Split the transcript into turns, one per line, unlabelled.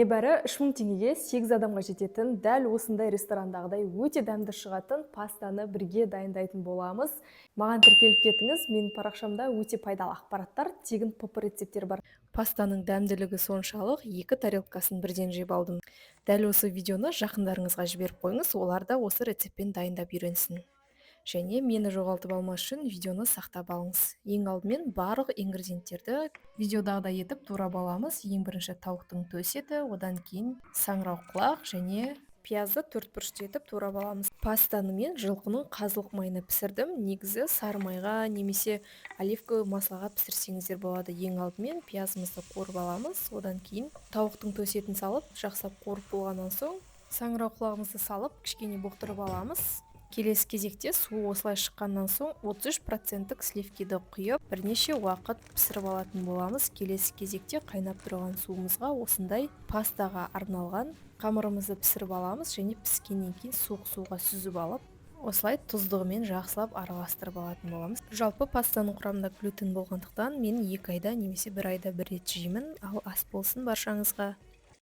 Небәрі 3000 теңгеге 8 адамға жететін, дәл осындай ресторандағыдай өте дәмді шығатын пастаны бірге дайындайтын боламыз. Маған тіркеліп кетіңіз, менің парақшамда өте пайдалы ақпараттар, тегін ПП рецепттер бар. Пастаның дәмділігі соншалық, 2 тарелкасын бірден жеп алдым. Дәл осы видеоны жақындарыңызға жіберіп қойыңыз, олар да осы рецептпен дайындап үйренсін. Және мені жоғалтып алмас үшін видеоны сақтап алыңыз. Ең алдымен барлық ингредиенттерді видеодағыдай етіп турап аламыз. Ең бірінші тауықтың төс еті, одан кейін саңырауқұлақ және пиязды төрт бұрышты етіп турап аламыз. Пастаны мен жылқының қазылық майына пісірдім. Негізі сары майға немесе оливковый маслоға пісірсеңіздер болады. Ең алдымен пиязымызды қуырып аламыз. Одан кейін тауықтың төс етін салып, жақсылап қуырып болғаннан соң саңырауқұлағымызды салып, кішкене бұқтырып аламыз. Келесі кезекте су осылай шыққаннан соң 33%-тік сливкиді құйып, бірнеше уақыт пісіріп алатын боламыз. Келесі кезекте қайнап тұрған суымызға осындай пастаға арналған қамырымызды пісіріп аламыз және піскеннен кейін суық суға сүзіп алып, осылай тұздығымен жақсылап араластырып алатын боламыз. Жалпы пастаның құрамында глютен болғандықтан мен 2 айда немесе 1 айда бір рет жеймін, ал ас болсын баршаңызға.